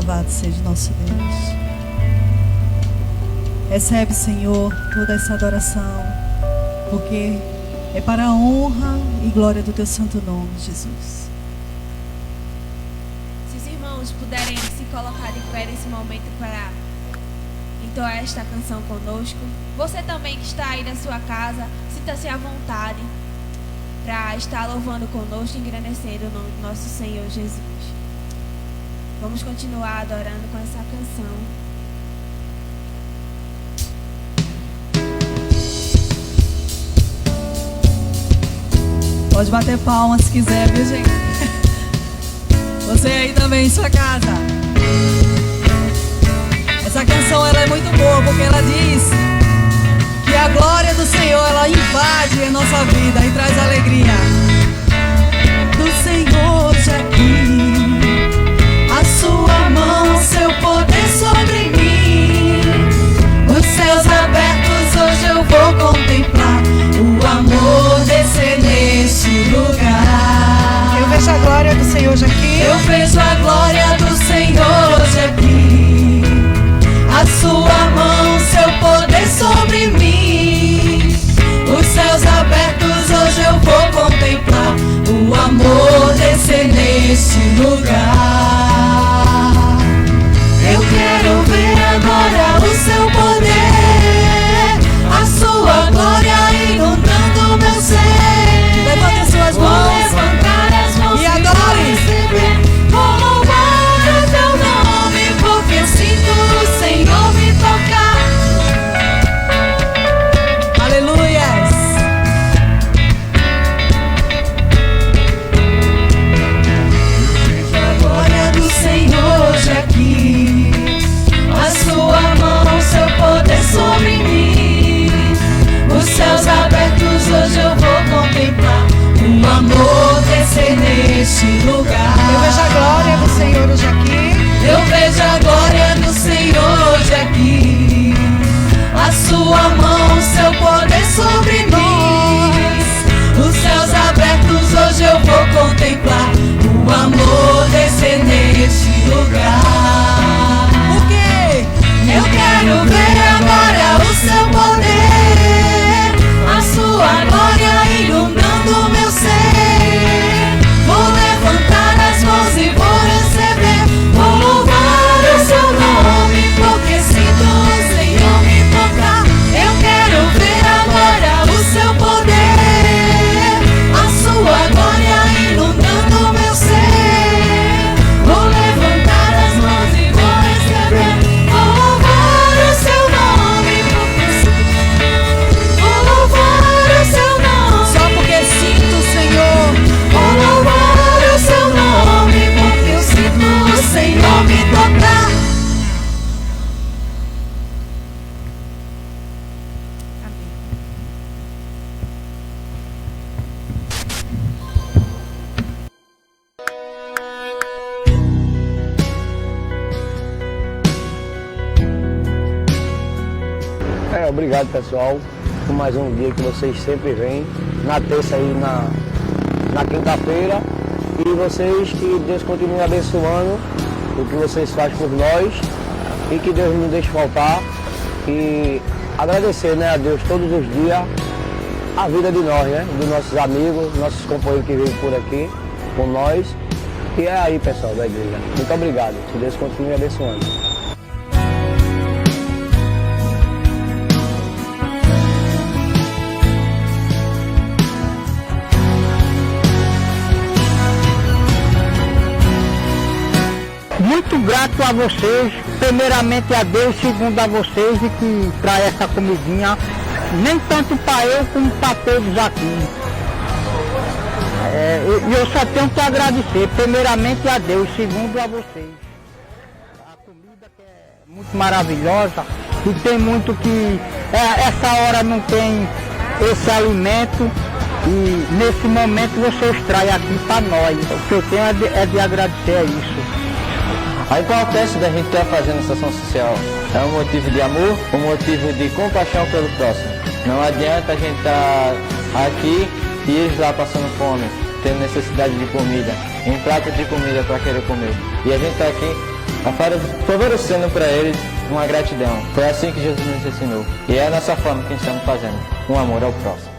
Louvado seja nosso Deus. Recebe, Senhor, toda essa adoração, porque é para a honra e glória do teu santo nome, Jesus. Se os irmãos puderem se colocar de pé nesse momento para entoar esta canção conosco. Você também que está aí na sua casa, sinta-se à vontade para estar louvando conosco e engrandecendo o nome do nosso Senhor Jesus. Vamos continuar adorando com essa canção. Pode bater palmas se quiser, viu, gente? Você aí também em sua casa. Essa canção ela é muito boa porque ela diz que a glória do Senhor ela invade a nossa vida e traz alegria. Do Senhor já aqui, a sua mão, seu poder sobre mim. Os céus abertos hoje eu vou contemplar o amor descer neste lugar. Eu vejo a glória do Senhor já aqui. Eu vejo a glória do Senhor já aqui. A sua mão, seu poder sobre mim. Os céus abertos hoje eu vou contemplar o amor descer neste lugar. Eu quero ver agora o seu poder, a sua glória inundando meu ser. Levante suas mãos, levantar as mãos e adore. Vou louvar o teu nome porque sinto o Senhor me tocar. Aleluias. A glória do Senhor já aqui, a sua mão, seu poder sobre mim. Os céus abertos hoje eu vou contemplar o amor descer neste lugar. Eu vejo a glória do Senhor hoje aqui. Eu vejo a glória do Senhor hoje aqui. A sua mão, seu poder sobre nós. Os céus abertos hoje eu vou contemplar o amor descer neste lugar. Por quê? Eu quero ver agora o seu poder, a sua glória inundando meu ser. Vou levantar as mãos e vou receber. Vou louvar o seu nome porque sinto o Senhor me tocar. Eu quero ver agora o seu poder, a sua glória inundando meu ser. Vou levantar as mãos e vou receber. Vou louvar o seu nome porque sinto. Vou louvar o seu nome só porque sinto o Senhor. Vou louvar o seu nome porque eu sinto o Senhor me tocar. Obrigado, pessoal, por mais um dia que vocês sempre vêm, na terça e na quinta-feira. E vocês, que Deus continue abençoando o que vocês fazem por nós e que Deus não deixe faltar. E agradecer, né, a Deus todos os dias a vida de nós, né, dos nossos amigos, nossos companheiros que vêm por aqui com nós. E é aí, pessoal da igreja. Muito obrigado. Que Deus continue abençoando. Muito grato a vocês, primeiramente a Deus, segundo a vocês, e que para essa comidinha, nem tanto para eu como para todos aqui. Eu só tenho que agradecer, primeiramente a Deus, segundo a vocês. A comida que é muito maravilhosa e tem muito que essa hora não tem esse alimento e nesse momento vocês traem aqui para nós. O que eu tenho é de agradecer a isso. A importância da gente estar fazendo essa ação social é um motivo de amor, um motivo de compaixão pelo próximo. Não adianta a gente estar aqui e eles lá passando fome, tendo necessidade de comida, em prato de comida para querer comer. E a gente está aqui favorecendo para eles uma gratidão. Foi assim que Jesus nos ensinou. E é dessa forma que estamos fazendo, um amor ao próximo.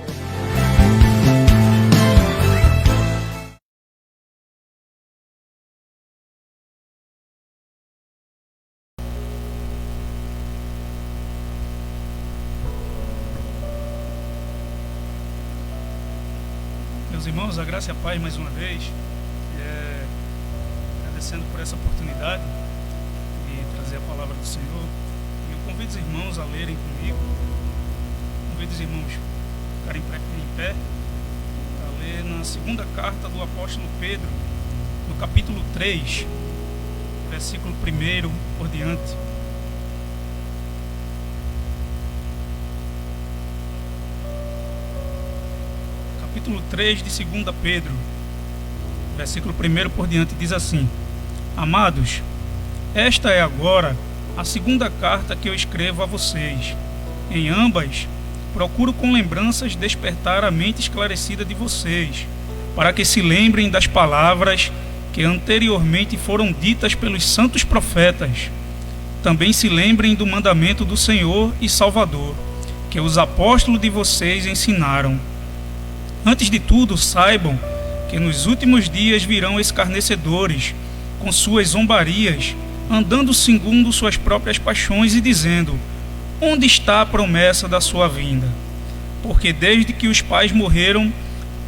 Meus irmãos, a graça e a paz mais uma vez, agradecendo por essa oportunidade de trazer a palavra do Senhor. E eu convido os irmãos a lerem comigo, convido os irmãos a ficarem em pé, a ler na segunda carta do apóstolo Pedro, no capítulo 3, versículo 1 por diante. Capítulo 3 de 2 Pedro, versículo 1 por diante, diz assim: Amados, esta é agora a segunda carta que eu escrevo a vocês. Em ambas, procuro com lembranças despertar a mente esclarecida de vocês, para que se lembrem das palavras que anteriormente foram ditas pelos santos profetas. Também se lembrem do mandamento do Senhor e Salvador, que os apóstolos de vocês ensinaram. Antes de tudo, saibam que nos últimos dias virão escarnecedores, com suas zombarias, andando segundo suas próprias paixões e dizendo: onde está a promessa da sua vinda? Porque desde que os pais morreram,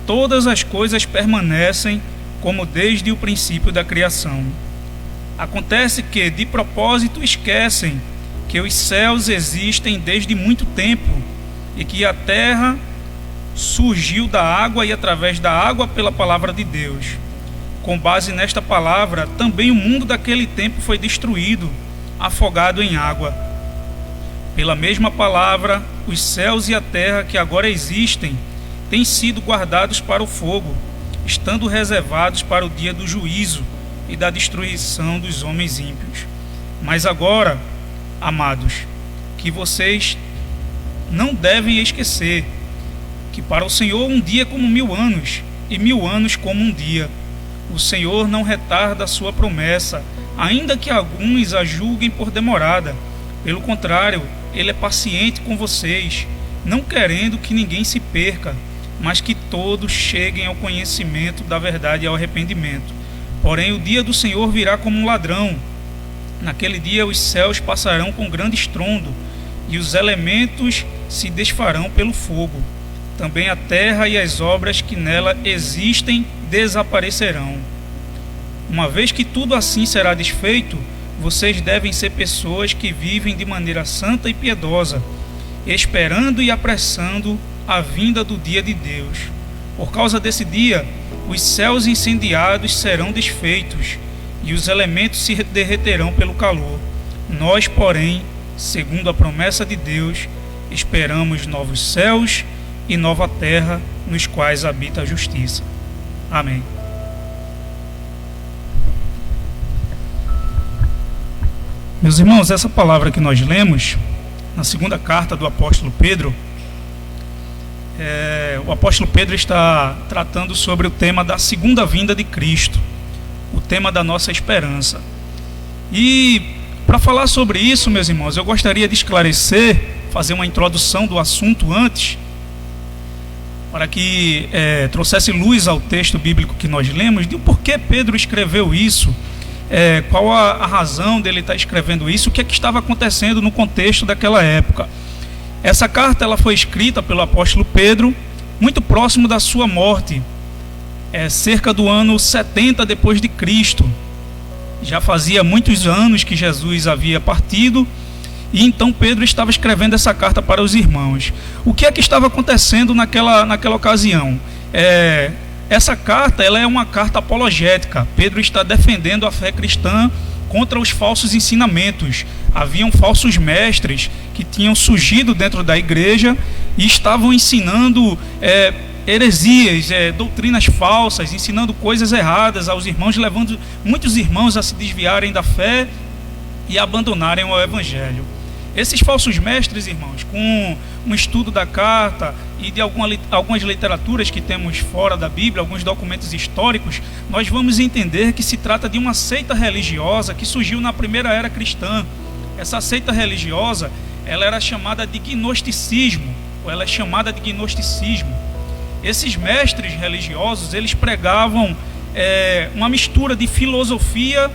todas as coisas permanecem como desde o princípio da criação. Acontece que, de propósito, esquecem que os céus existem desde muito tempo e que a terra surgiu da água e através da água pela palavra de Deus. Com base nesta palavra, também o mundo daquele tempo foi destruído, afogado em água. Pela mesma palavra, os céus e a terra que agora existem têm sido guardados para o fogo, estando reservados para o dia do juízo e da destruição dos homens ímpios. Mas agora, amados, que vocês não devem esquecer que para o Senhor um dia é como 1000 anos, e 1000 anos como um dia. O Senhor não retarda a sua promessa, ainda que alguns a julguem por demorada. Pelo contrário, Ele é paciente com vocês, não querendo que ninguém se perca, mas que todos cheguem ao conhecimento da verdade e ao arrependimento. Porém, o dia do Senhor virá como um ladrão. Naquele dia os céus passarão com grande estrondo, e os elementos se desfarão pelo fogo. Também a terra e as obras que nela existem desaparecerão. Uma vez que tudo assim será desfeito, vocês devem ser pessoas que vivem de maneira santa e piedosa, esperando e apressando a vinda do dia de Deus. Por causa desse dia, os céus incendiados serão desfeitos e os elementos se derreterão pelo calor. Nós, porém, segundo a promessa de Deus, esperamos novos céus e nova terra, nos quais habita a justiça. Amém. Meus irmãos, essa palavra que nós lemos na segunda carta do apóstolo Pedro, o apóstolo Pedro está tratando sobre o tema da segunda vinda de Cristo, o tema da nossa esperança. E para falar sobre isso, meus irmãos, eu gostaria de esclarecer, fazer uma introdução do assunto antes, para que trouxesse luz ao texto bíblico que nós lemos, de por que Pedro escreveu isso, qual a razão dele estar escrevendo isso, o que é que estava acontecendo no contexto daquela época. Essa carta ela foi escrita pelo apóstolo Pedro muito próximo da sua morte, cerca do ano 70 depois de Cristo. Já fazia muitos anos que Jesus havia partido, e então Pedro estava escrevendo essa carta para os irmãos. O que é que estava acontecendo naquela ocasião? Essa carta ela é uma carta apologética. Pedro está defendendo a fé cristã contra os falsos ensinamentos. Haviam falsos mestres que tinham surgido dentro da igreja e estavam ensinando heresias, doutrinas falsas, ensinando coisas erradas aos irmãos, levando muitos irmãos a se desviarem da fé e abandonarem o evangelho. Esses falsos mestres, irmãos, com um estudo da carta e de algumas literaturas que temos fora da Bíblia, alguns documentos históricos, nós vamos entender que se trata de uma seita religiosa que surgiu na primeira era cristã. Essa seita religiosa, ela era chamada de gnosticismo, ou ela é chamada de gnosticismo. Esses mestres religiosos, eles pregavam uma mistura de filosofia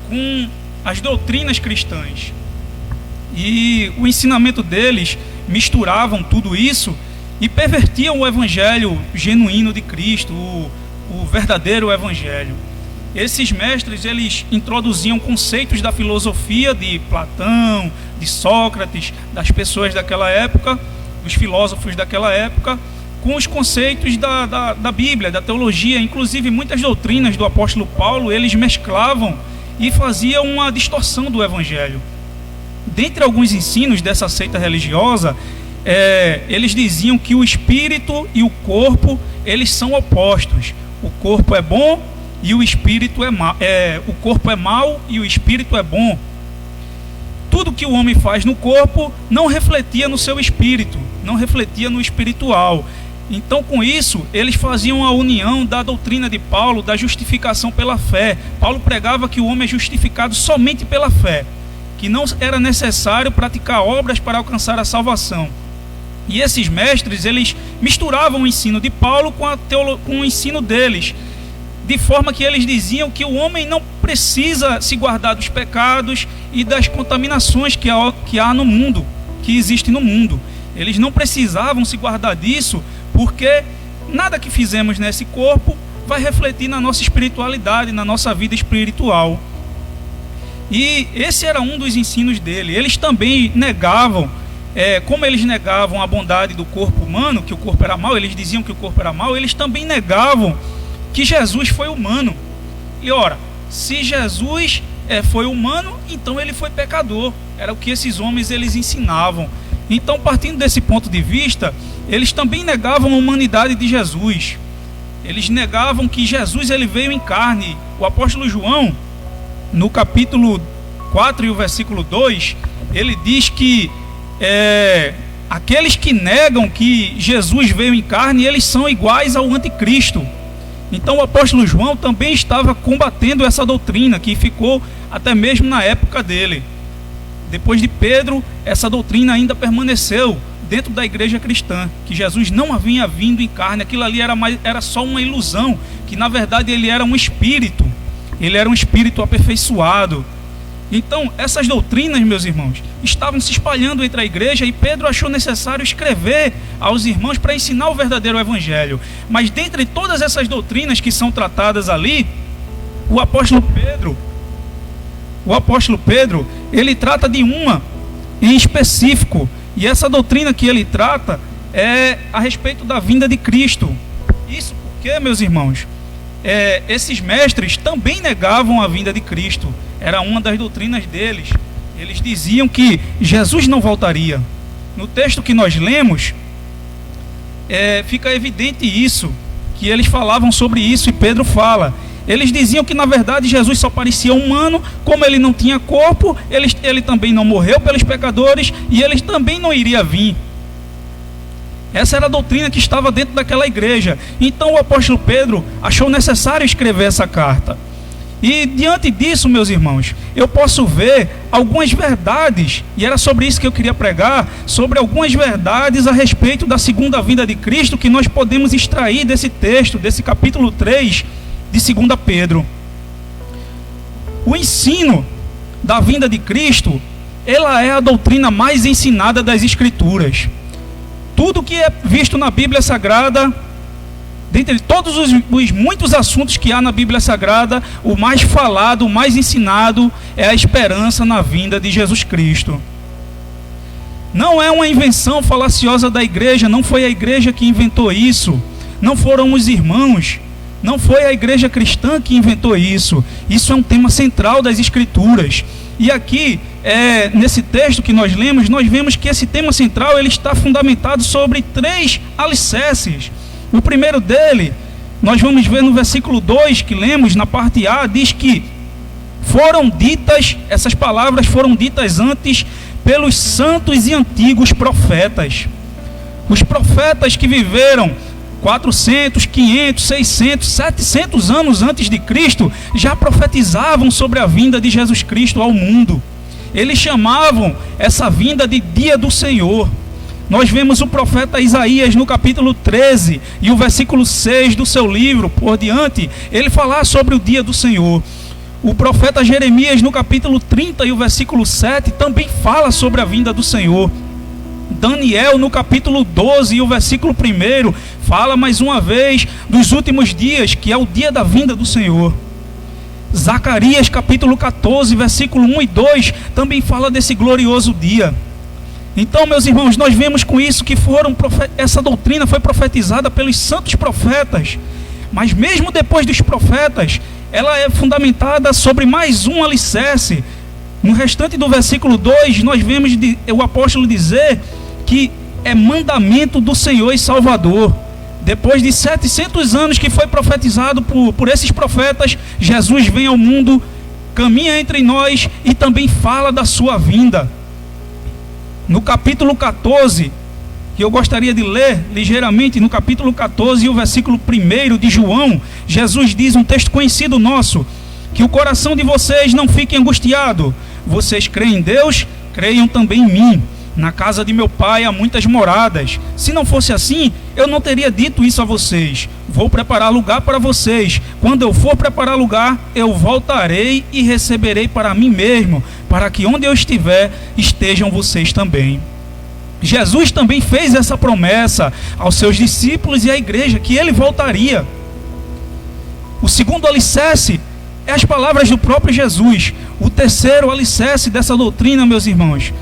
com as doutrinas cristãs. E o ensinamento deles misturavam tudo isso e pervertiam o evangelho genuíno de Cristo, o verdadeiro evangelho. Esses mestres, eles introduziam conceitos da filosofia de Platão, de Sócrates, das pessoas daquela época, dos filósofos daquela época, com os conceitos da Bíblia, da teologia. Inclusive muitas doutrinas do apóstolo Paulo, eles mesclavam e faziam uma distorção do evangelho. Dentre alguns ensinos dessa seita religiosa, eles diziam que o espírito e o corpo, eles são opostos. O corpo é bom e o espírito é mau. O corpo é mau e o espírito é bom. Tudo que o homem faz no corpo não refletia no seu espírito, não refletia no espiritual. Então, com isso, eles faziam a união da doutrina de Paulo, da justificação pela fé. Paulo pregava que o homem é justificado somente pela fé, que não era necessário praticar obras para alcançar a salvação. E esses mestres, eles misturavam o ensino de Paulo com o ensino deles, de forma que eles diziam que o homem não precisa se guardar dos pecados e das contaminações que há no mundo, que existem no mundo. Eles não precisavam se guardar disso, porque nada que fizemos nesse corpo vai refletir na nossa espiritualidade, na nossa vida espiritual. E esse era um dos ensinos dele. Eles também negavam, como eles negavam a bondade do corpo humano, que o corpo era mau, eles diziam que o corpo era mau, eles também negavam que Jesus foi humano. E ora, se Jesus foi humano, então ele foi pecador. Era o que esses homens eles ensinavam. Então, partindo desse ponto de vista, eles também negavam a humanidade de Jesus. Eles negavam que Jesus ele veio em carne. O apóstolo João, no capítulo 4 e o versículo 2, ele diz que aqueles que negam que Jesus veio em carne, eles são iguais ao anticristo. Então o apóstolo João também estava combatendo essa doutrina que ficou até mesmo na época dele. Depois de Pedro, essa doutrina ainda permaneceu dentro da igreja cristã, que Jesus não havia vindo em carne. Aquilo ali era só uma ilusão, que na verdade ele era um espírito. Ele era um espírito aperfeiçoado. Então, essas doutrinas, meus irmãos, estavam se espalhando entre a igreja, e Pedro achou necessário escrever aos irmãos para ensinar o verdadeiro evangelho. Mas dentre todas essas doutrinas que são tratadas ali, o apóstolo Pedro, ele trata de uma em específico, e essa doutrina que ele trata é a respeito da vinda de Cristo. Isso porque, meus irmãos, esses mestres também negavam a vinda de Cristo. Era uma das doutrinas deles. Eles diziam que Jesus não voltaria. No texto que nós lemos, fica evidente isso, que eles falavam sobre isso, e Pedro fala. Eles diziam que na verdade Jesus só parecia humano, como ele não tinha corpo, ele também não morreu pelos pecadores, e ele também não iria vir. Essa era a doutrina que estava dentro daquela igreja. Então o apóstolo Pedro achou necessário escrever essa carta. E diante disso, meus irmãos, eu posso ver algumas verdades, e era sobre isso que eu queria pregar, sobre algumas verdades a respeito da segunda vinda de Cristo, que nós podemos extrair desse texto, desse capítulo 3 de 2 Pedro. O ensino da vinda de Cristo, ela é a doutrina mais ensinada das Escrituras. Tudo que é visto na Bíblia Sagrada, dentre todos os muitos assuntos que há na Bíblia Sagrada, o mais falado, o mais ensinado é a esperança na vinda de Jesus Cristo. Não é uma invenção falaciosa da igreja, não foi a igreja que inventou isso, não foram os irmãos, não foi a igreja cristã que inventou isso. Isso é um tema central das Escrituras. E aqui, nesse texto que nós lemos, nós vemos que esse tema central ele está fundamentado sobre 3 alicerces. O primeiro dele, nós vamos ver no versículo 2 que lemos, na parte A, diz que essas palavras foram ditas antes pelos santos e antigos profetas. Os profetas que viveram 400, 500, 600, 700 anos antes de Cristo já profetizavam sobre a vinda de Jesus Cristo ao mundo. Eles chamavam essa vinda de Dia do Senhor. Nós vemos o profeta Isaías no capítulo 13 e o versículo 6 do seu livro por diante, ele falar sobre o Dia do Senhor. O profeta Jeremias no capítulo 30 e o versículo 7 também fala sobre a vinda do Senhor. Daniel no capítulo 12 e o versículo 1 fala mais uma vez dos últimos dias, que é o dia da vinda do Senhor. Zacarias capítulo 14, versículo 1 e 2 também fala desse glorioso dia. Então, meus irmãos, nós vemos com isso que essa doutrina foi profetizada pelos santos profetas. Mas mesmo depois dos profetas, ela é fundamentada sobre mais um alicerce. No restante do versículo 2, nós vemos o apóstolo dizer que é mandamento do Senhor e Salvador. Depois de 700 anos que foi profetizado por esses profetas, Jesus vem ao mundo, caminha entre nós e também fala da sua vinda. No capítulo 14, que eu gostaria de ler ligeiramente, no capítulo 14 e o versículo 1 de João, Jesus diz, um texto conhecido nosso, que o coração de vocês não fique angustiado. Vocês creem em Deus, creiam também em mim. Na casa de meu pai há muitas moradas. Se não fosse assim, eu não teria dito isso a vocês. Vou preparar lugar para vocês. Quando eu for preparar lugar, eu voltarei e receberei para mim mesmo, para que onde eu estiver, estejam vocês também. Jesus também fez essa promessa aos seus discípulos e à igreja, que ele voltaria. O segundo alicerce é as palavras do próprio Jesus. O terceiro alicerce dessa doutrina, meus irmãos,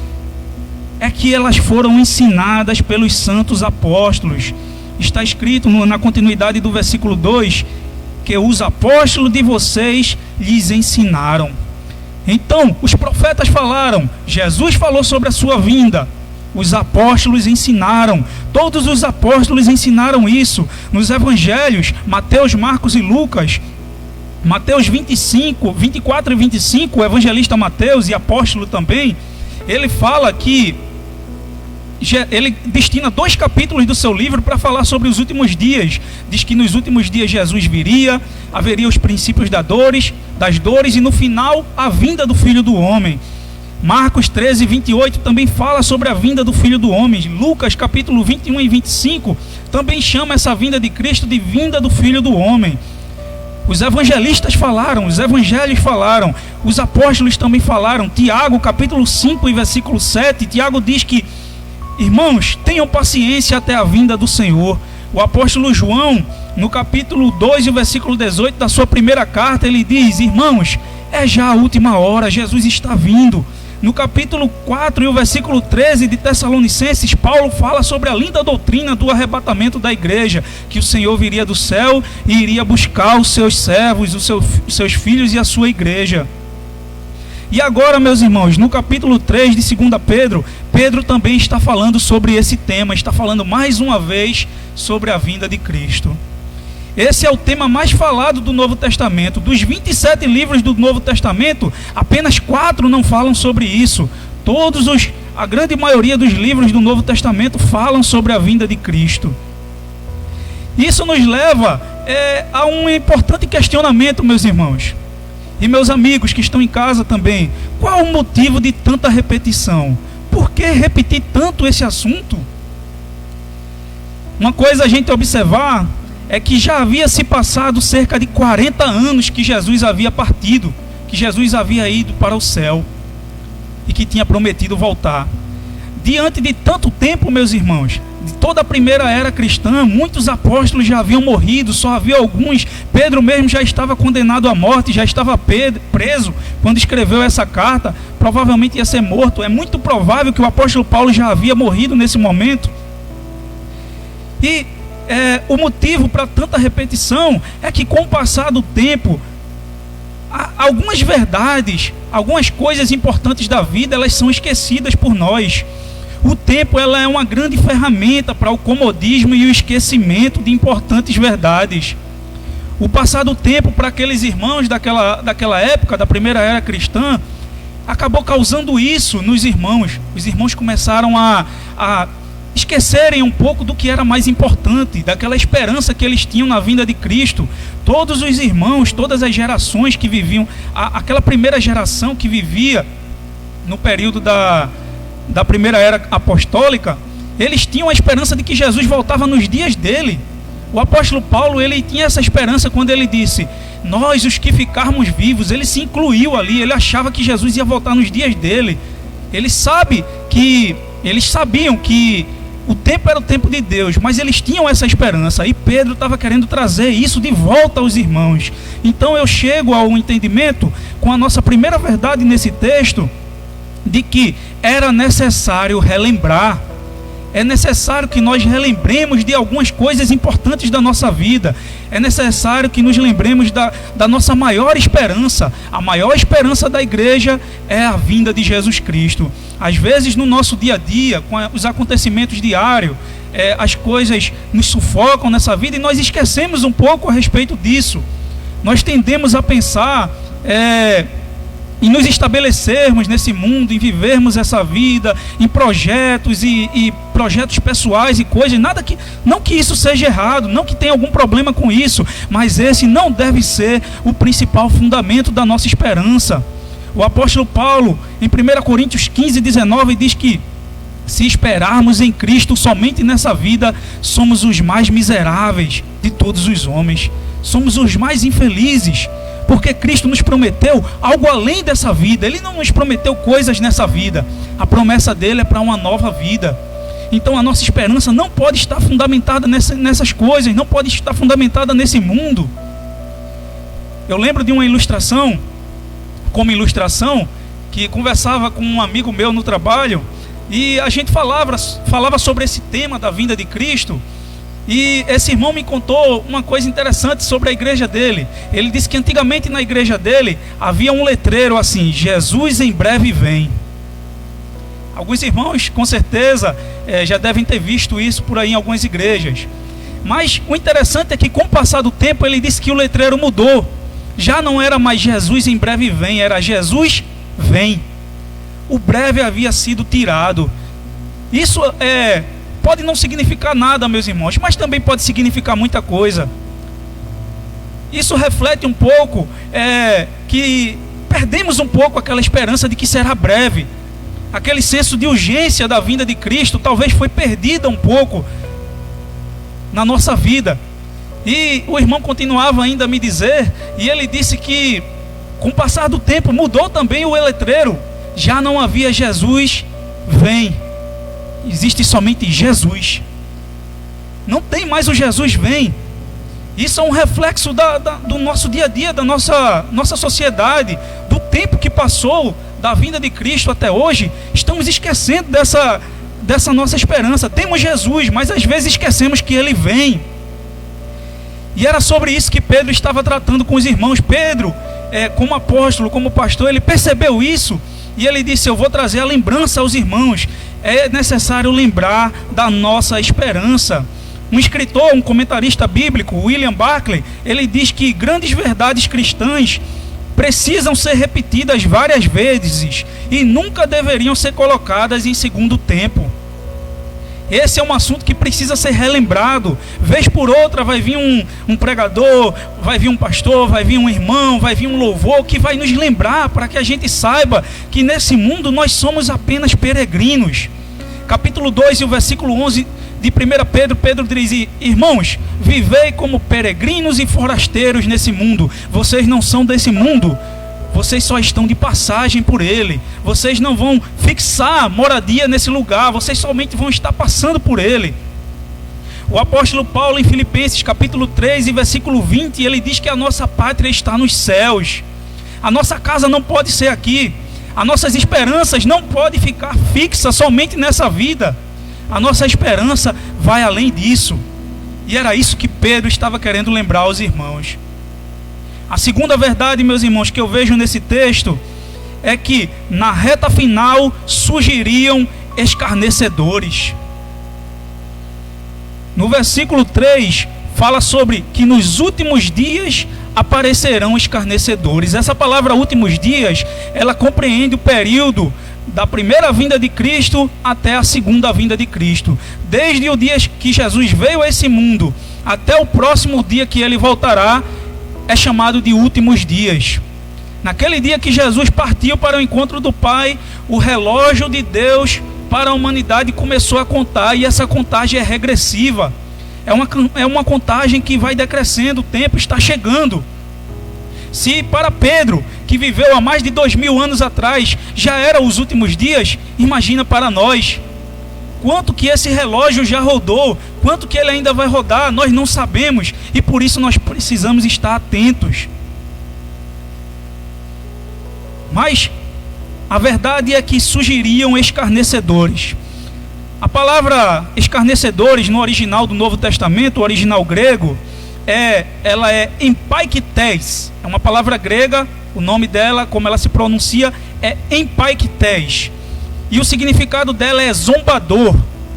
é que elas foram ensinadas pelos santos apóstolos. Está escrito na continuidade do versículo 2, que os apóstolos de vocês lhes ensinaram. Então, os profetas falaram, Jesus falou sobre a sua vinda, os apóstolos ensinaram, todos os apóstolos ensinaram isso. Nos evangelhos, Mateus, Marcos e Lucas, Mateus 24 e 25, o evangelista Mateus e apóstolo também, ele fala que ele destina 2 capítulos do seu livro para falar sobre os últimos dias. Diz que nos últimos dias Jesus viria, haveria os princípios das dores e no final a vinda do Filho do Homem. Marcos 13, 28 também fala sobre a vinda do Filho do Homem. Lucas capítulo 21 e 25 também chama essa vinda de Cristo de vinda do Filho do Homem. Os evangelistas falaram, os evangelhos falaram, os apóstolos também falaram. Tiago capítulo 5 e versículo 7, Tiago diz que, irmãos, tenham paciência até a vinda do Senhor. O apóstolo João, no capítulo 2 e o versículo 18 da sua primeira carta, ele diz, irmãos, é já a última hora, Jesus está vindo. No capítulo 4 e o versículo 13 de Tessalonicenses, Paulo fala sobre a linda doutrina do arrebatamento da igreja, que o Senhor viria do céu e iria buscar os seus servos, os seus filhos e a sua igreja. E agora, meus irmãos, no capítulo 3 de 2 Pedro, Pedro também está falando sobre esse tema, está falando mais uma vez sobre a vinda de Cristo. Esse é o tema mais falado do Novo Testamento. Dos 27 livros do Novo Testamento, apenas 4 não falam sobre isso. A grande maioria dos livros do Novo Testamento falam sobre a vinda de Cristo. Isso nos leva a um importante questionamento, meus irmãos. E meus amigos que estão em casa também. Qual o motivo de tanta repetição? Por que repetir tanto esse assunto? Uma coisa a gente observar é que já havia se passado cerca de 40 anos que Jesus havia partido, que Jesus havia ido para o céu e que tinha prometido voltar. Diante de tanto tempo, meus irmãos, de toda a primeira era cristã, muitos apóstolos já haviam morrido, só havia alguns. Pedro mesmo já estava condenado à morte, já estava preso quando escreveu essa carta, provavelmente ia ser morto. É muito provável que o apóstolo Paulo já havia morrido nesse momento. E o motivo para tanta repetição é que, com o passar do tempo, algumas verdades, algumas coisas importantes da vida, elas são esquecidas por nós. O tempo ela é uma grande ferramenta para o comodismo e o esquecimento de importantes verdades. O passar do tempo para aqueles irmãos daquela época, da primeira era cristã, acabou causando isso nos irmãos. Os irmãos começaram a esquecerem um pouco do que era mais importante, daquela esperança que eles tinham na vinda de Cristo. Todos os irmãos, todas as gerações que viviam, aquela primeira geração que vivia no período da primeira era apostólica, eles tinham a esperança de que Jesus voltava nos dias dele. O apóstolo Paulo, ele tinha essa esperança quando ele disse: nós, os que ficarmos vivos. Ele se incluiu ali, ele achava que Jesus ia voltar nos dias dele. Eles sabiam que o tempo era o tempo de Deus, mas eles tinham essa esperança, e Pedro estava querendo trazer isso de volta aos irmãos. Então eu chego ao entendimento com a nossa primeira verdade nesse texto, de que era necessário relembrar. É necessário que nós relembremos de algumas coisas importantes da nossa vida. É necessário que nos lembremos da nossa maior esperança. A maior esperança da igreja é a vinda de Jesus Cristo. Às vezes no nosso dia a dia, com os acontecimentos diários, as coisas nos sufocam nessa vida e nós esquecemos um pouco a respeito disso. Nós tendemos a pensar em nos estabelecermos nesse mundo, em vivermos essa vida, em projetos e projetos pessoais e coisas, não que isso seja errado, não que tenha algum problema com isso, mas esse não deve ser o principal fundamento da nossa esperança. O apóstolo Paulo, em 1 Coríntios 15, 19, diz que se esperarmos em Cristo somente nessa vida, somos os mais miseráveis de todos os homens, somos os mais infelizes. Porque Cristo nos prometeu algo além dessa vida. Ele não nos prometeu coisas nessa vida. A promessa dele é para uma nova vida. Então a nossa esperança não pode estar fundamentada nessas coisas, não pode estar fundamentada nesse mundo. Eu lembro de uma ilustração, que conversava com um amigo meu no trabalho, e a gente falava sobre esse tema da vinda de Cristo. E esse irmão me contou uma coisa interessante sobre a igreja dele. Ele disse que antigamente na igreja dele havia um letreiro assim: Jesus em breve vem. Alguns irmãos com certeza já devem ter visto isso por aí em algumas igrejas. Mas o interessante é que com o passar do tempo ele disse que o letreiro mudou. Já não era mais Jesus em breve vem, era Jesus vem. O breve havia sido tirado. Isso pode não significar nada, meus irmãos, mas também pode significar muita coisa. Isso reflete um pouco que perdemos um pouco aquela esperança de que será breve. Aquele senso de urgência da vinda de Cristo talvez foi perdida um pouco na nossa vida. E o irmão continuava ainda a me dizer, e ele disse que com o passar do tempo mudou também o letreiro. Já não havia Jesus vem, existe somente Jesus. Não tem mais o Jesus vem. Isso é um reflexo do nosso dia a dia, da nossa sociedade, do tempo que passou da vinda de Cristo até hoje. Estamos esquecendo dessa nossa esperança. Temos Jesus, mas às vezes esquecemos que Ele vem. E era sobre isso que Pedro estava tratando com os irmãos. Pedro, como apóstolo, como pastor, ele percebeu isso e ele disse: eu vou trazer a lembrança aos irmãos. É necessário lembrar da nossa esperança. Um escritor, um comentarista bíblico, William Barclay, ele diz que grandes verdades cristãs precisam ser repetidas várias vezes e nunca deveriam ser colocadas em segundo tempo. Esse é um assunto que precisa ser relembrado. Vez por outra vai vir um pregador, vai vir um pastor, vai vir um irmão, vai vir um louvor que vai nos lembrar, para que a gente saiba que nesse mundo nós somos apenas peregrinos. Capítulo 2 e o versículo 11 de 1 Pedro, Pedro diz: irmãos, vivei como peregrinos e forasteiros nesse mundo. Vocês não são desse mundo, vocês só estão de passagem por ele. Vocês não vão fixar moradia nesse lugar, vocês somente vão estar passando por ele. O apóstolo Paulo, em Filipenses capítulo 3 e versículo 20, ele diz que a nossa pátria está nos céus. A nossa casa não pode ser aqui. As nossas esperanças não podem ficar fixas somente nessa vida. A nossa esperança vai além disso. E era isso que Pedro estava querendo lembrar aos irmãos. A segunda verdade, meus irmãos, que eu vejo nesse texto é que na reta final surgiriam escarnecedores. No versículo 3 fala sobre que nos últimos dias aparecerão escarnecedores. Essa palavra últimos dias, ela compreende o período da primeira vinda de Cristo até a segunda vinda de Cristo. Desde o dia que Jesus veio a esse mundo até o próximo dia que ele voltará, é chamado de últimos dias. Naquele dia que Jesus partiu para o encontro do Pai, o relógio de Deus para a humanidade começou a contar, e essa contagem é regressiva. É uma contagem que vai decrescendo, o tempo está chegando. Se para Pedro, que viveu há mais de 2000 anos atrás, já eram os últimos dias, imagina para nós. Quanto que esse relógio já rodou, quanto que ele ainda vai rodar, nós não sabemos, e por isso nós precisamos estar atentos. Mas a verdade é que surgiriam escarnecedores. A palavra escarnecedores no original do Novo Testamento, o original grego, ela é empaiktes. É uma palavra grega, o nome dela, como ela se pronuncia, é empaiktes. E o significado dela é zombador,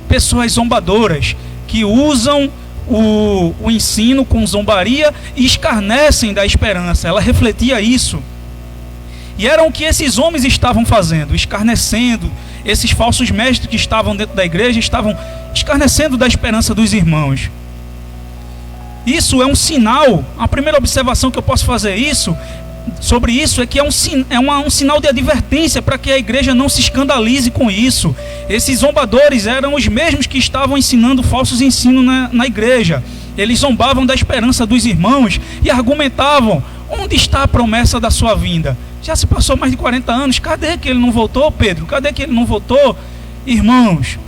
pessoas zombadoras, que usam o ensino com zombaria e escarnecem da esperança. Ela refletia isso. E eram o que esses homens estavam fazendo, escarnecendo. Esses falsos mestres que estavam dentro da igreja estavam escarnecendo da esperança dos irmãos. Isso é um sinal. A primeira observação que eu posso fazer sobre isso é que é um sinal de advertência para que a igreja não se escandalize com isso. Esses zombadores eram os mesmos que estavam ensinando falsos ensinos na igreja. Eles zombavam da esperança dos irmãos e argumentavam: onde está a promessa da sua vinda? Já se passou mais de 40 anos, cadê que ele não voltou, Pedro? Cadê que ele não voltou? Irmãos,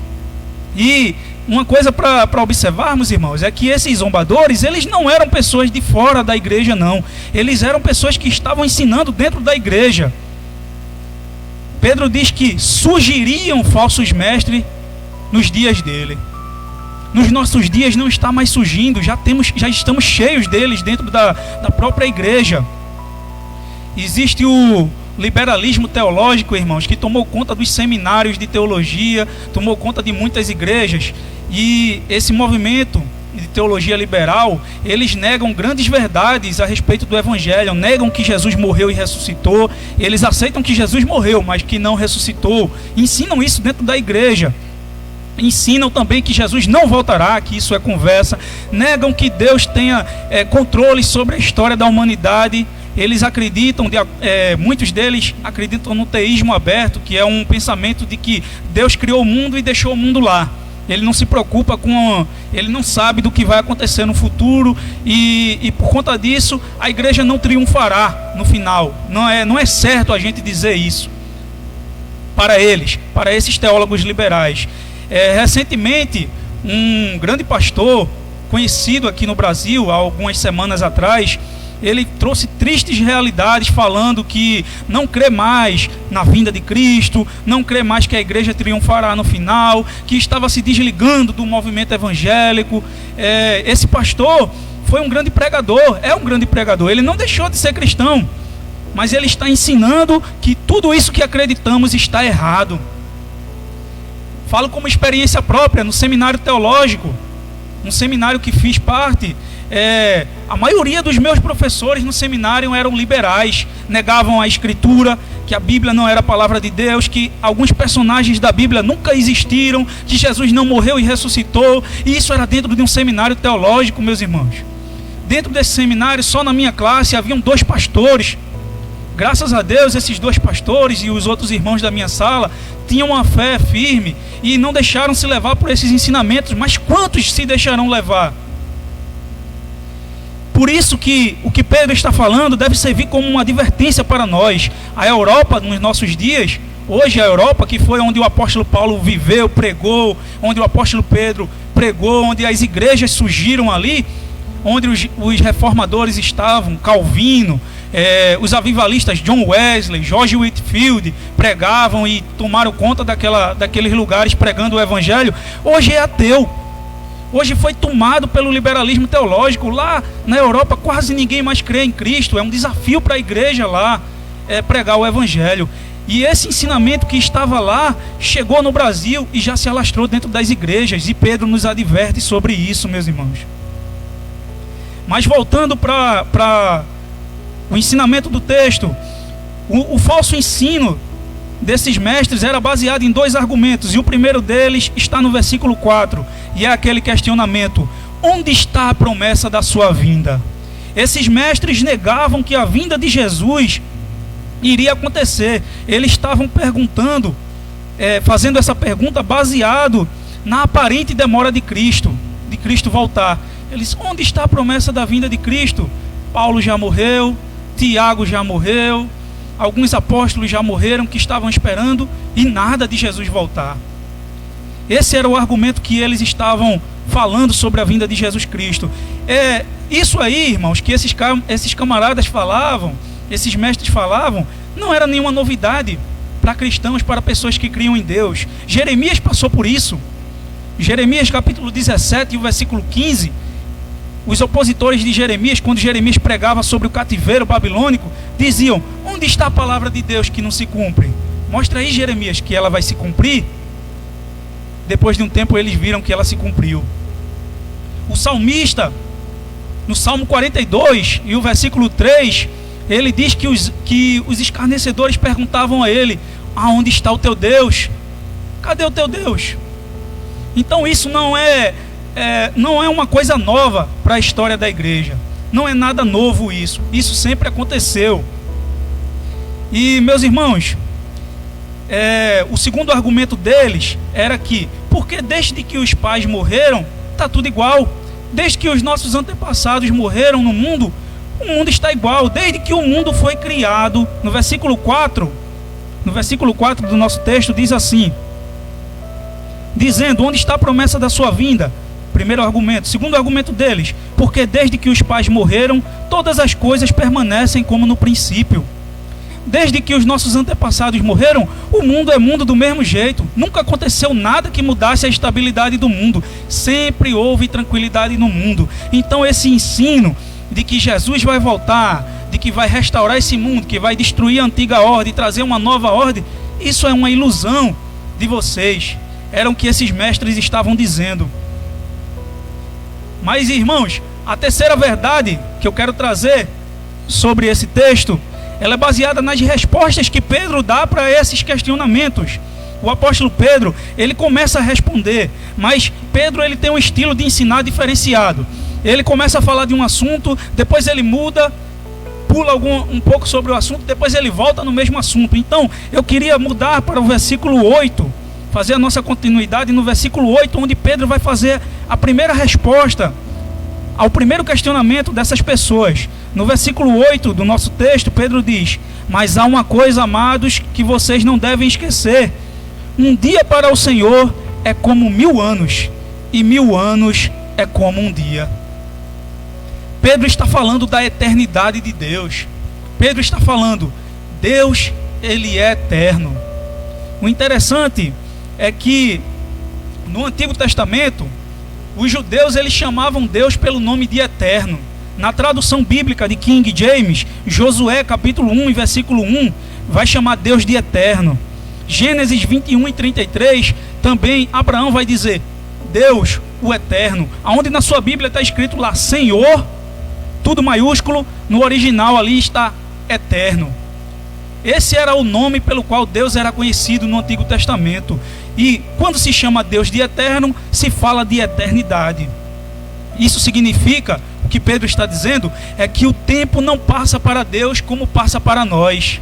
e uma coisa para observarmos, irmãos, é que esses zombadores, eles não eram pessoas de fora da igreja, não. Eles eram pessoas que estavam ensinando dentro da igreja. Pedro diz que surgiriam falsos mestres nos dias dele. Nos nossos dias não está mais surgindo, já estamos cheios deles dentro da própria igreja. Existe o liberalismo teológico, irmãos, que tomou conta dos seminários de teologia, tomou conta de muitas igrejas. E esse movimento de teologia liberal, eles negam grandes verdades a respeito do evangelho, negam que Jesus morreu e ressuscitou. Eles aceitam que Jesus morreu, mas que não ressuscitou. Ensinam isso dentro da igreja. Ensinam também que Jesus não voltará, que isso é conversa. Negam que Deus tenha controle sobre a história da humanidade. Eles acreditam, muitos deles acreditam no teísmo aberto, que é um pensamento de que Deus criou o mundo e deixou o mundo lá. Ele não se preocupa ele não sabe do que vai acontecer no futuro, e por conta disso a igreja não triunfará no final. Não é certo a gente dizer isso para eles, para esses teólogos liberais. Recentemente, um grande pastor conhecido aqui no Brasil, há algumas semanas atrás, ele trouxe tristes realidades, falando que não crê mais na vinda de Cristo, não crê mais que a igreja triunfará no final, que estava se desligando do movimento evangélico. Esse pastor foi um grande pregador, é um grande pregador, ele não deixou de ser cristão, mas ele está ensinando que tudo isso que acreditamos está errado. Falo como experiência própria, no seminário teológico, um seminário que fiz parte. A maioria dos meus professores no seminário eram liberais, negavam a escritura, que a Bíblia não era a palavra de Deus, que alguns personagens da Bíblia nunca existiram, que Jesus não morreu e ressuscitou. E isso era dentro de um seminário teológico, meus irmãos. Dentro desse seminário, só na minha classe, haviam 2 pastores. Graças a Deus, esses 2 pastores e os outros irmãos da minha sala tinham uma fé firme e não deixaram se levar por esses ensinamentos. Mas quantos se deixarão levar? Por isso que o que Pedro está falando deve servir como uma advertência para nós. A Europa, nos nossos dias, hoje a Europa, que foi onde o apóstolo Paulo viveu, pregou, onde o apóstolo Pedro pregou, onde as igrejas surgiram ali, onde os reformadores estavam, Calvino, os avivalistas John Wesley, George Whitefield, pregavam e tomaram conta daqueles lugares pregando o evangelho. Hoje é ateu. Hoje foi tomado pelo liberalismo teológico. Lá na Europa quase ninguém mais crê em Cristo. É um desafio para a igreja lá pregar o evangelho. E esse ensinamento que estava lá chegou no Brasil e já se alastrou dentro das igrejas. E Pedro nos adverte sobre isso, meus irmãos. Mas voltando para o ensinamento do texto, o falso ensino desses mestres era baseado em 2 argumentos, e o primeiro deles está no versículo 4, e é aquele questionamento: onde está a promessa da sua vinda? Esses mestres negavam que a vinda de Jesus iria acontecer. Eles estavam perguntando, fazendo essa pergunta baseado na aparente demora de Cristo voltar. Eles: onde está a promessa da vinda de Cristo? Paulo já morreu, Tiago já morreu, alguns apóstolos já morreram que estavam esperando, e nada de Jesus voltar. Esse era o argumento que eles estavam falando sobre a vinda de Jesus Cristo. Isso aí, irmãos, que esses camaradas falavam, esses mestres falavam, não era nenhuma novidade para cristãos, para pessoas que criam em Deus. Jeremias passou por isso. Jeremias capítulo 17 e o versículo 15, os opositores de Jeremias, quando Jeremias pregava sobre o cativeiro babilônico, diziam: onde está a palavra de Deus que não se cumpre? Mostra aí, Jeremias, que ela vai se cumprir. Depois de um tempo eles viram que ela se cumpriu. O salmista, no Salmo 42 e o versículo 3, ele diz que os escarnecedores perguntavam a ele: aonde está o teu Deus? Cadê o teu Deus? Então isso não é uma coisa nova para a história da igreja. Não é nada novo isso. Isso sempre aconteceu. E, meus irmãos, o segundo argumento deles era que, porque desde que os pais morreram, está tudo igual. Desde que os nossos antepassados morreram no mundo, o mundo está igual. Desde que o mundo foi criado, no versículo 4 do nosso texto diz assim, dizendo: onde está a promessa da sua vinda? Primeiro argumento. Segundo argumento deles: porque desde que os pais morreram, todas as coisas permanecem como no princípio. Desde que os nossos antepassados morreram, o mundo é mundo do mesmo jeito. Nunca aconteceu nada que mudasse a estabilidade do mundo. Sempre houve tranquilidade no mundo. Então esse ensino de que Jesus vai voltar, de que vai restaurar esse mundo, que vai destruir a antiga ordem e trazer uma nova ordem, isso é uma ilusão de vocês. Era o que esses mestres estavam dizendo. Mas, irmãos, a terceira verdade que eu quero trazer sobre esse texto, ela é baseada nas respostas que Pedro dá para esses questionamentos. O apóstolo Pedro, ele começa a responder, mas Pedro, ele tem um estilo de ensinar diferenciado. Ele começa a falar de um assunto, depois ele muda, pula um pouco sobre o assunto, depois ele volta no mesmo assunto. Então, eu queria mudar para o versículo 8, fazer a nossa continuidade no versículo 8, onde Pedro vai fazer a primeira resposta ao primeiro questionamento dessas pessoas. No versículo 8 do nosso texto, Pedro diz: mas há uma coisa, amados, que vocês não devem esquecer. Um dia para o Senhor é como 1000 anos, e 1000 anos é como um dia. Pedro está falando da eternidade de Deus. Pedro está falando: Deus, ele é eterno. O interessante é que no Antigo Testamento, os judeus, eles chamavam Deus pelo nome de eterno. Na tradução bíblica de King James, Josué capítulo 1 e versículo 1 vai chamar Deus de eterno. Gênesis 21 e 33 também Abraão vai dizer Deus, o eterno. Aonde na sua Bíblia está escrito lá Senhor, tudo maiúsculo, no original ali está eterno. Esse era o nome pelo qual Deus era conhecido no Antigo Testamento. E quando se chama Deus de eterno, se fala de eternidade. Isso significa, o que Pedro está dizendo, é que o tempo não passa para Deus como passa para nós.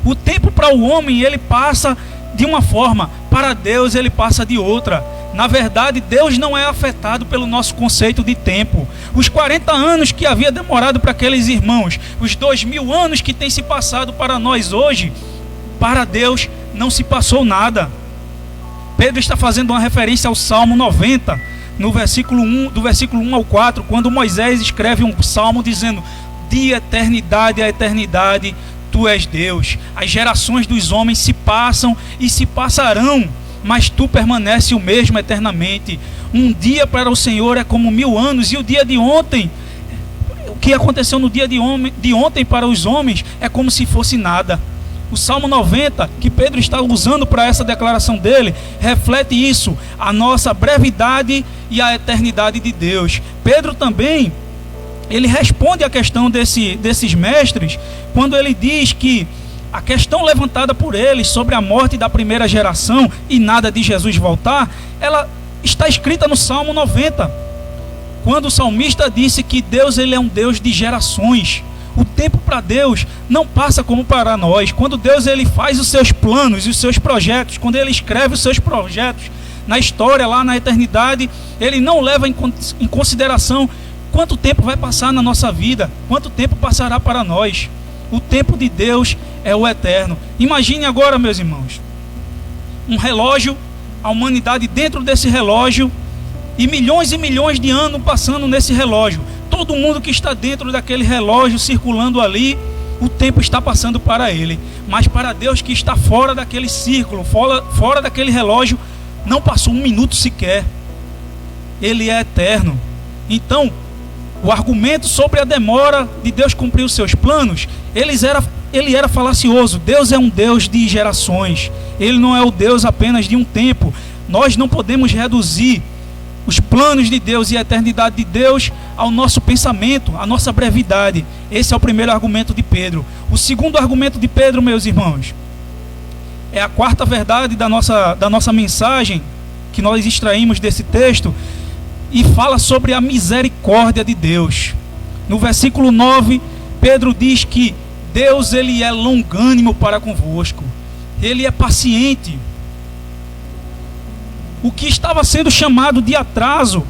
O tempo para o homem, ele passa de uma forma, para Deus ele passa de outra. Na verdade, Deus não é afetado pelo nosso conceito de tempo. Os 40 anos que havia demorado para aqueles irmãos, os 2000 anos que tem se passado para nós hoje, para Deus não se passou nada. Pedro está fazendo uma referência ao Salmo 90, no versículo 1, do versículo 1 ao 4, quando Moisés escreve um salmo dizendo: de eternidade a eternidade, tu és Deus. As gerações dos homens se passam e se passarão, mas tu permanece o mesmo eternamente. Um dia para o Senhor é como 1000 anos, e o dia de ontem, o que aconteceu no dia de ontem para os homens, é como se fosse nada. O Salmo 90, que Pedro está usando para essa declaração dele, reflete isso, a nossa brevidade e a eternidade de Deus. Pedro também, ele responde à questão desses mestres, quando ele diz que a questão levantada por eles sobre a morte da primeira geração e nada de Jesus voltar, ela está escrita no Salmo 90, quando o salmista disse que Deus, ele é um Deus de gerações. O tempo para Deus não passa como para nós. Quando Deus, ele faz os seus planos e os seus projetos, quando ele escreve os seus projetos na história, lá na eternidade, ele não leva em consideração quanto tempo vai passar na nossa vida, quanto tempo passará para nós. O tempo de Deus é o eterno. Imagine agora, meus irmãos, um relógio, a humanidade dentro desse relógio e milhões de anos passando nesse relógio. Todo mundo que está dentro daquele relógio, circulando ali, o tempo está passando para ele. Mas para Deus, que está fora daquele círculo, fora daquele relógio, não passou um minuto sequer. Ele é eterno. Então, o argumento sobre a demora de Deus cumprir os seus planos, ele era falacioso. Deus é um Deus de gerações. Ele não é o Deus apenas de um tempo. Nós não podemos reduzir os planos de Deus e a eternidade de Deus ao nosso pensamento, à nossa brevidade. Esse é o primeiro argumento de Pedro. O segundo argumento de Pedro, meus irmãos, é a quarta verdade da nossa mensagem, que nós extraímos desse texto, e fala sobre a misericórdia de Deus. No versículo 9, Pedro diz que Deus, ele é longânimo para convosco, ele é paciente. O que estava sendo chamado de atraso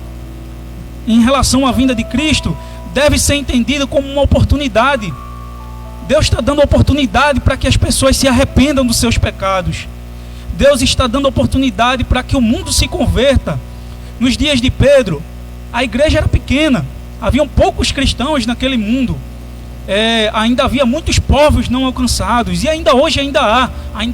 em relação à vinda de Cristo deve ser entendido como uma oportunidade. Deus está dando oportunidade para que as pessoas se arrependam dos seus pecados. Deus está dando oportunidade para que o mundo se converta. Nos dias de Pedro, a igreja era pequena, haviam poucos cristãos naquele mundo, ainda havia muitos povos não alcançados, e ainda hoje ainda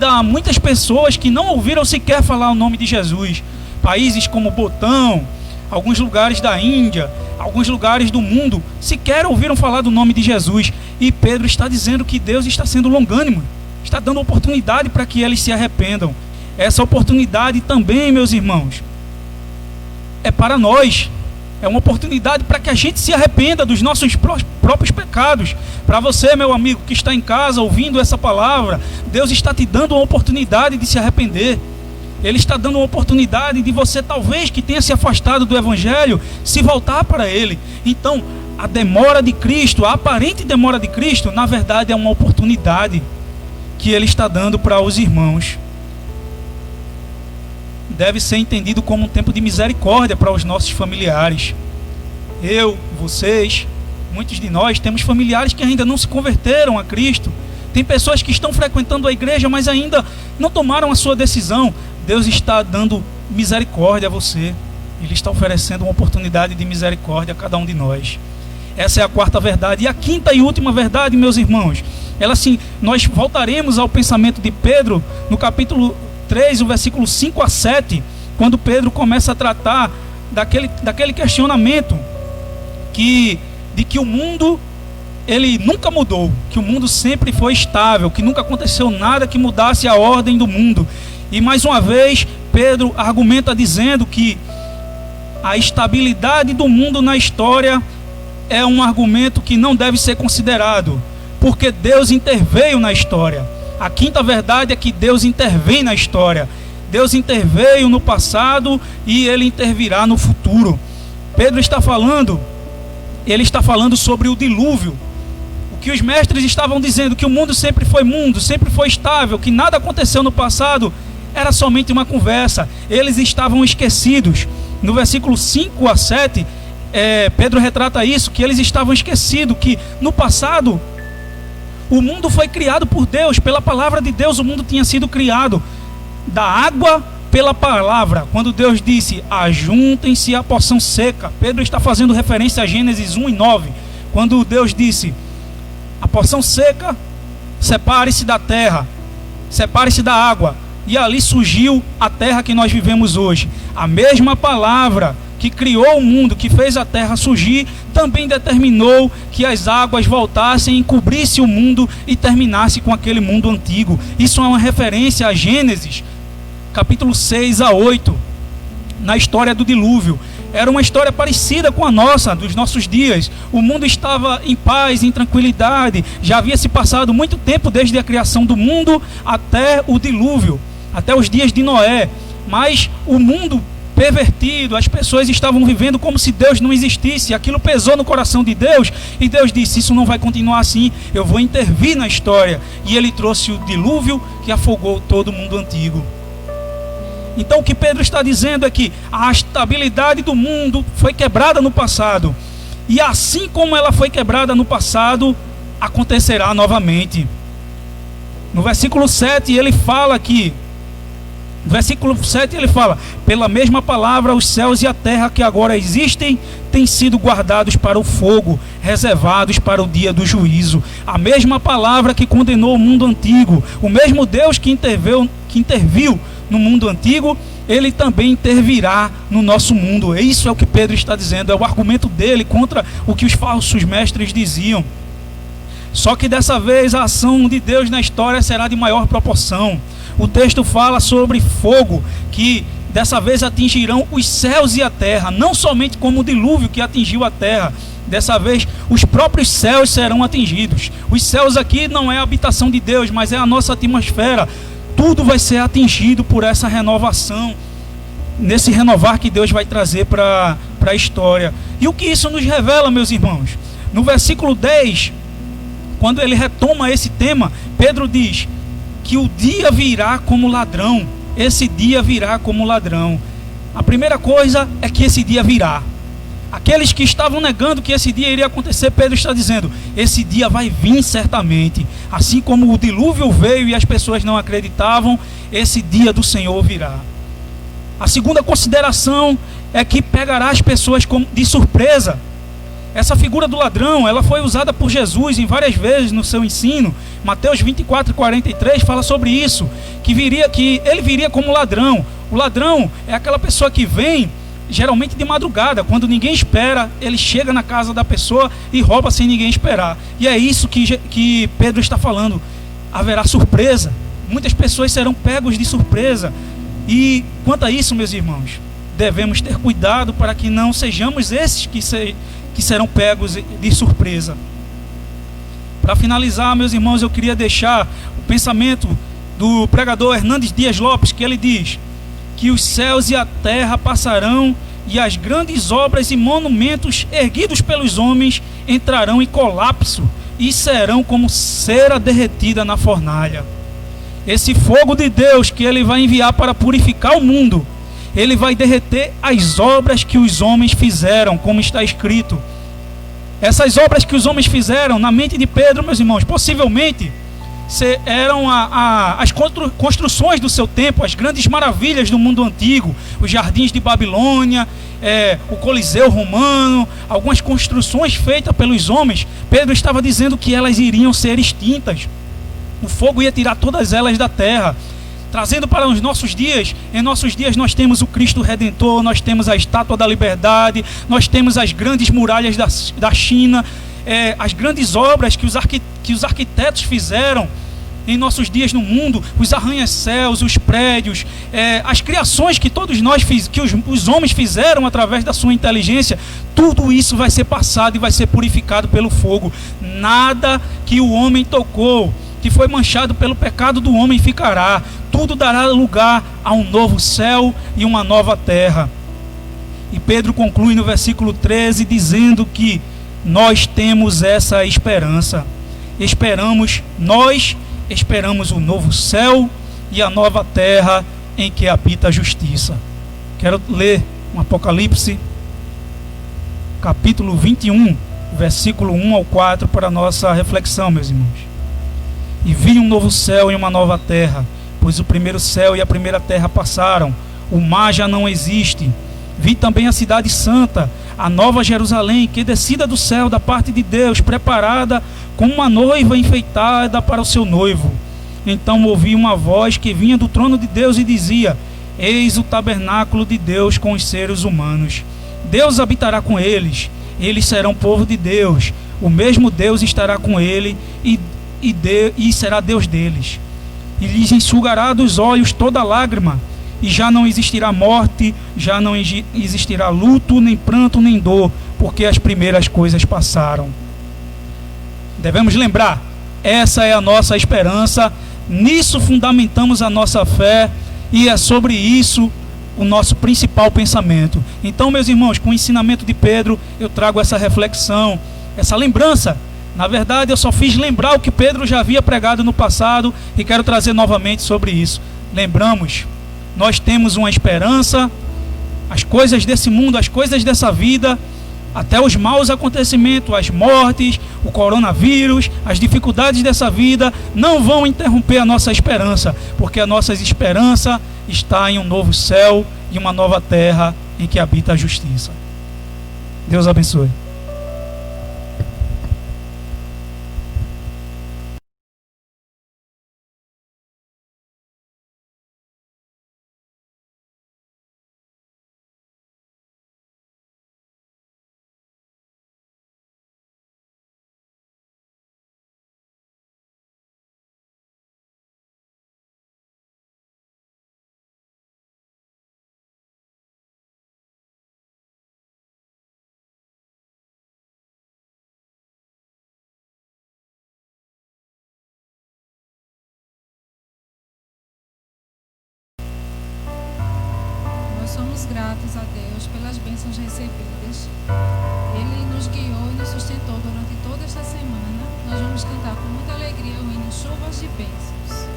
há muitas pessoas que não ouviram sequer falar o nome de Jesus. Países como Botão, alguns lugares da Índia, alguns lugares do mundo sequer ouviram falar do nome de Jesus. E Pedro está dizendo que Deus está sendo longânimo, está dando oportunidade para que eles se arrependam. Essa oportunidade também, meus irmãos, é para nós. É uma oportunidade para que a gente se arrependa dos nossos próprios pecados. Para você, meu amigo, que está em casa ouvindo essa palavra, Deus está te dando uma oportunidade de se arrepender. Ele está dando uma oportunidade de você, talvez, que tenha se afastado do Evangelho, se voltar para Ele. Então, a demora de Cristo, a aparente demora de Cristo, na verdade é uma oportunidade que Ele está dando para os irmãos. Deve ser entendido como um tempo de misericórdia para os nossos familiares. Eu, vocês, muitos de nós temos familiares que ainda não se converteram a Cristo. Tem pessoas que estão frequentando a igreja, mas ainda não tomaram a sua decisão. Deus está dando misericórdia a você. Ele está oferecendo uma oportunidade de misericórdia a cada um de nós. Essa é a quarta verdade. E a quinta e última verdade, meus irmãos, ela assim, nós voltaremos ao pensamento de Pedro no capítulo 3, o versículo 5 a 7, quando Pedro começa a tratar daquele questionamento de que o mundo, ele nunca mudou, que o mundo sempre foi estável, que nunca aconteceu nada que mudasse a ordem do mundo. E mais uma vez, Pedro argumenta dizendo que a estabilidade do mundo na história é um argumento que não deve ser considerado, porque Deus interveio na história. A quinta verdade é que Deus intervém na história. Deus interveio no passado e Ele intervirá no futuro. Pedro está falando, ele está falando sobre o dilúvio. O que os mestres estavam dizendo, que o mundo, sempre foi estável, que nada aconteceu no passado, era somente uma conversa. Eles estavam esquecidos. No versículo 5 a 7, Pedro retrata isso, que eles estavam esquecidos, que no passado o mundo foi criado por Deus, pela palavra de Deus o mundo tinha sido criado, da água pela palavra. Quando Deus disse, ajuntem-se à porção seca, Pedro está fazendo referência a Gênesis 1 e 9, quando Deus disse, a porção seca, separe-se da terra, separe-se da água, e ali surgiu a terra que nós vivemos hoje. A mesma palavra que criou o mundo, que fez a terra surgir, também determinou que as águas voltassem e cobrissem o mundo e terminasse com aquele mundo antigo. Isso é uma referência a Gênesis, capítulo 6 a 8, na história do dilúvio. era uma história parecida com a nossa, dos nossos dias. O mundo estava em paz, em tranquilidade. Já havia se passado muito tempo desde a criação do mundo até o dilúvio, até os dias de Noé. Mas o mundo pervertido, as pessoas estavam vivendo como se Deus não existisse. Aquilo pesou no coração de Deus, e Deus disse: isso não vai continuar assim, eu vou intervir na história. E ele trouxe o dilúvio que afogou todo o mundo antigo. Então o que Pedro está dizendo é que a estabilidade do mundo foi quebrada no passado, e assim como ela foi quebrada no passado, acontecerá novamente. No versículo 7 ele fala que pela mesma palavra, os céus e a terra que agora existem têm sido guardados para o fogo, reservados para o dia do juízo. A mesma palavra que condenou o mundo antigo, o mesmo Deus que interviu no mundo antigo, ele também intervirá no nosso mundo. Isso é o que Pedro está dizendo, é o argumento dele contra o que os falsos mestres diziam. Só que dessa vez a ação de Deus na história será de maior proporção. O texto fala sobre fogo, que dessa vez atingirão os céus e a terra, não somente como o dilúvio que atingiu a terra. Dessa vez os próprios céus serão atingidos. Os céus aqui não é a habitação de Deus, mas é a nossa atmosfera. Tudo vai ser atingido por essa renovação, nesse renovar que Deus vai trazer para a história. E o que isso nos revela, meus irmãos? No versículo 10, quando ele retoma esse tema, Pedro diz que o dia virá como ladrão. Esse dia virá como ladrão. A primeira coisa é que esse dia virá. Aqueles que estavam negando que esse dia iria acontecer, Pedro está dizendo: esse dia vai vir certamente. Assim como o dilúvio veio e as pessoas não acreditavam, esse dia do Senhor virá. A segunda consideração é que pegará as pessoas de surpresa. Essa figura do ladrão, ela foi usada por Jesus em várias vezes no seu ensino. Mateus 24:43 fala sobre isso, que ele viria como ladrão. O ladrão é aquela pessoa que vem geralmente de madrugada, quando ninguém espera, ele chega na casa da pessoa e rouba sem ninguém esperar. E é isso que Pedro está falando. Haverá surpresa. Muitas pessoas serão pegos de surpresa. E quanto a isso, meus irmãos, devemos ter cuidado para que não sejamos esses que serão pegos de surpresa. Para finalizar, meus irmãos, eu queria deixar o pensamento do pregador Hernandes Dias Lopes, que ele diz que os céus e a terra passarão, e as grandes obras e monumentos erguidos pelos homens entrarão em colapso e serão como cera derretida na fornalha. Esse fogo de Deus que ele vai enviar para purificar o mundo, ele vai derreter as obras que os homens fizeram, como está escrito. Essas obras que os homens fizeram, na mente de Pedro, meus irmãos, possivelmente eram as construções do seu tempo, as grandes maravilhas do mundo antigo, os jardins de Babilônia, o Coliseu romano, algumas construções feitas pelos homens. Pedro estava dizendo que elas iriam ser extintas. O fogo ia tirar todas elas da terra. Trazendo para os nossos dias, em nossos dias nós temos o Cristo Redentor, nós temos a Estátua da Liberdade, nós temos as grandes muralhas da China, as grandes obras que os arquitetos fizeram em nossos dias no mundo, os arranha-céus, os prédios, as criações que todos nós os homens fizeram através da sua inteligência. Tudo isso vai ser passado e vai ser purificado pelo fogo. Nada que o homem tocou, que foi manchado pelo pecado do homem, ficará. Tudo dará lugar a um novo céu e uma nova terra. E Pedro conclui no versículo 13 dizendo que nós temos essa esperança. Nós esperamos o novo céu e a nova terra em que habita a justiça. Quero ler um Apocalipse, capítulo 21, versículo 1 ao 4, para a nossa reflexão, meus irmãos. E vi um novo céu e uma nova terra, pois o primeiro céu e a primeira terra passaram, o mar já não existe. Vi também a cidade santa, a nova Jerusalém, que descida do céu da parte de Deus, preparada como uma noiva enfeitada para o seu noivo. Então ouvi uma voz que vinha do trono de Deus e dizia: eis o tabernáculo de Deus com os seres humanos. Deus habitará com eles, eles serão povo de Deus. O mesmo Deus estará com ele e será Deus deles. E lhes enxugará dos olhos toda lágrima, e já não existirá morte, já não existirá luto, nem pranto, nem dor, porque as primeiras coisas passaram. Devemos lembrar, essa é a nossa esperança, nisso fundamentamos a nossa fé, e é sobre isso o nosso principal pensamento. Então, meus irmãos, com o ensinamento de Pedro, eu trago essa reflexão, essa lembrança. Na verdade, eu só fiz lembrar o que Pedro já havia pregado no passado e quero trazer novamente sobre isso. Lembramos, nós temos uma esperança, as coisas desse mundo, as coisas dessa vida, até os maus acontecimentos, as mortes, o coronavírus, as dificuldades dessa vida não vão interromper a nossa esperança, porque a nossa esperança está em um novo céu e uma nova terra em que habita a justiça. Deus abençoe. Somos gratos a Deus pelas bênçãos recebidas. Ele nos guiou e nos sustentou durante toda esta semana. Nós vamos cantar com muita alegria o hino Chuvas de Bênçãos.